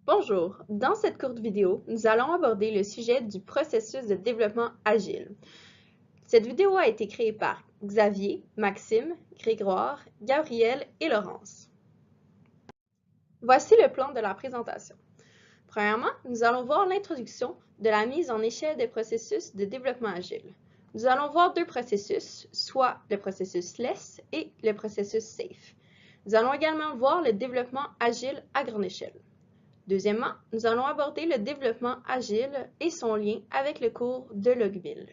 Bonjour, dans cette courte vidéo, nous allons aborder le sujet du processus de développement agile. Cette vidéo a été créée par Xavier, Maxime, Grégoire, Gabriel et Laurence. Voici le plan de la présentation. Premièrement, nous allons voir l'introduction de la mise en échelle des processus de développement agile. Nous allons voir deux processus, soit le processus LESS et le processus SAFE. Nous allons également voir le développement agile à grande échelle. Deuxièmement, nous allons aborder le développement agile et son lien avec le cours de Logmill.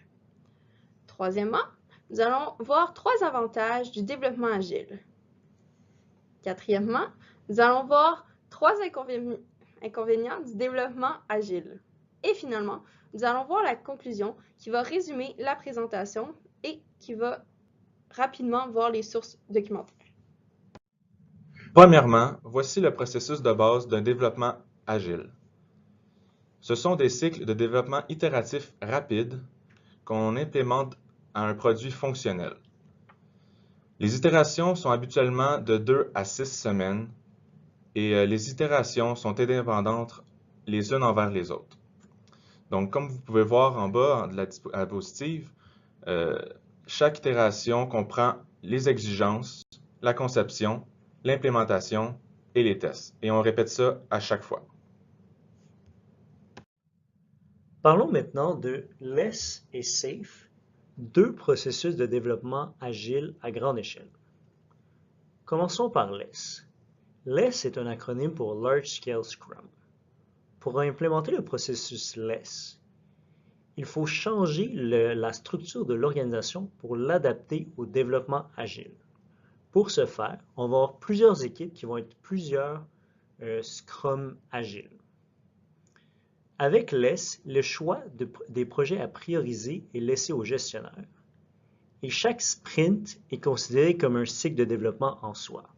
Troisièmement, nous allons voir trois avantages du développement agile. Quatrièmement, nous allons voir trois inconvénients du développement agile. Et finalement, nous allons voir la conclusion qui va résumer la présentation et qui va rapidement voir les sources documentaires. Premièrement, voici le processus de base d'un développement agile. Ce sont des cycles de développement itératifs rapides qu'on implémente à un produit fonctionnel. Les itérations sont habituellement de 2 à 6 semaines et les itérations sont indépendantes les unes envers les autres. Donc, comme vous pouvez voir en bas de la diapositive, chaque itération comprend les exigences, la conception, l'implémentation et les tests. Et on répète ça à chaque fois. Parlons maintenant de LESS et SAFE, deux processus de développement agile à grande échelle. Commençons par LESS. LESS est un acronyme pour Large Scale Scrum. Pour implémenter le processus LESS, il faut changer la structure de l'organisation pour l'adapter au développement agile. Pour ce faire, on va avoir plusieurs équipes qui vont être plusieurs Scrum agiles. Avec LESS, le choix des projets à prioriser est laissé au gestionnaire. Et chaque sprint est considéré comme un cycle de développement en soi.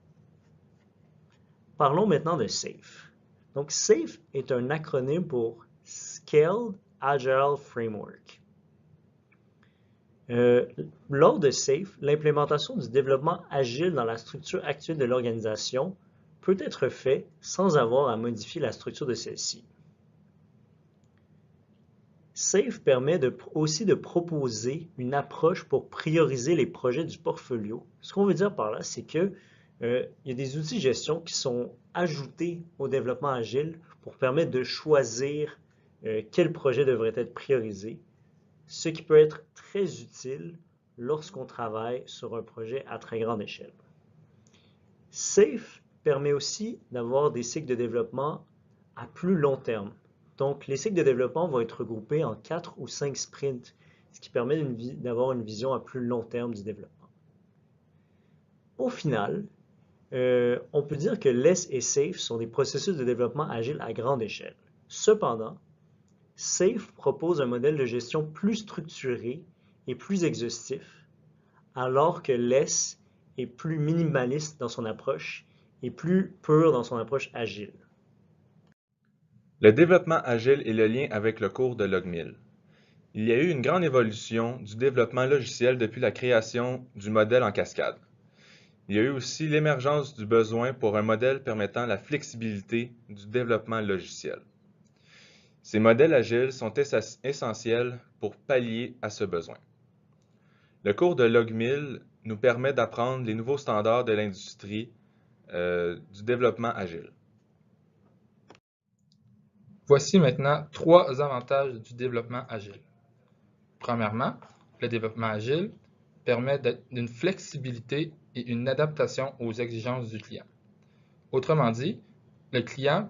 Parlons maintenant de SAFE. Donc, SAFE est un acronyme pour Scaled Agile Framework. Lors de SAFE, l'implémentation du développement agile dans la structure actuelle de l'organisation peut être faite sans avoir à modifier la structure de celle-ci. SAFE permet aussi de proposer une approche pour prioriser les projets du portfolio. Ce qu'on veut dire par là, c'est qu'il y a des outils de gestion qui sont ajoutés au développement agile pour permettre de choisir quel projet devrait être priorisé, ce qui peut être très utile lorsqu'on travaille sur un projet à très grande échelle. SAFE permet aussi d'avoir des cycles de développement à plus long terme. Donc, les cycles de développement vont être regroupés en 4 ou 5 sprints, ce qui permet d'avoir une vision à plus long terme du développement. Au final, on peut dire que LESS et SAFE sont des processus de développement agile à grande échelle. Cependant, SAFE propose un modèle de gestion plus structuré et plus exhaustif, alors que LESS est plus minimaliste dans son approche et plus pur dans son approche agile. Le développement agile est le lien avec le cours de Logmill. Il y a eu une grande évolution du développement logiciel depuis la création du modèle en cascade. Il y a eu aussi l'émergence du besoin pour un modèle permettant la flexibilité du développement logiciel. Ces modèles agiles sont essentiels pour pallier à ce besoin. Le cours de Logmill nous permet d'apprendre les nouveaux standards de l'industrie du développement agile. Voici maintenant trois avantages du développement agile. Premièrement, le développement agile permet d'une flexibilité et une adaptation aux exigences du client. Autrement dit, le client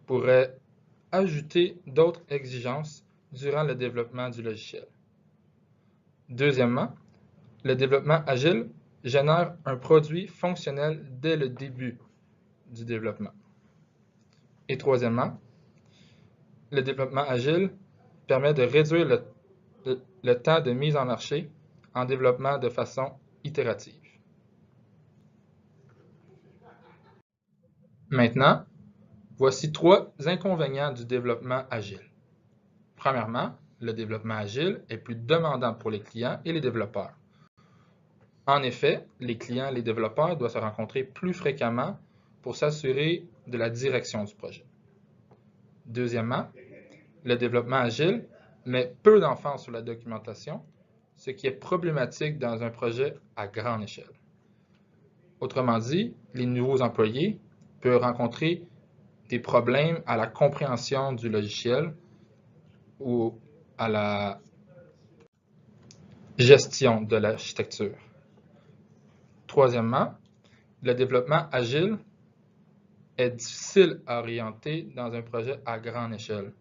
pourrait ajouter d'autres exigences durant le développement du logiciel. Deuxièmement, le développement agile génère un produit fonctionnel dès le début du développement. Et troisièmement, le développement agile permet de réduire le temps de mise en marché en développement de façon itérative. Maintenant, voici trois inconvénients du développement agile. Premièrement, le développement agile est plus demandant pour les clients et les développeurs. En effet, les clients et les développeurs doivent se rencontrer plus fréquemment pour s'assurer de la direction du projet. Deuxièmement, le développement agile met peu d'emphase sur la documentation, ce qui est problématique dans un projet à grande échelle. Autrement dit, les nouveaux employés peuvent rencontrer des problèmes à la compréhension du logiciel ou à la gestion de l'architecture. Troisièmement, le développement agile est difficile à orienter dans un projet à grande échelle.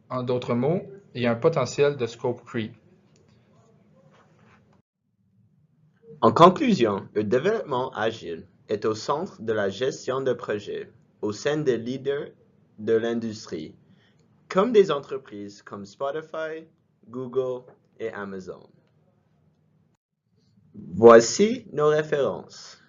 En d'autres mots, il y a un potentiel de scope creep. En conclusion, le développement agile est au centre de la gestion de projets au sein des leaders de l'industrie, comme des entreprises comme Spotify, Google et Amazon. Voici nos références.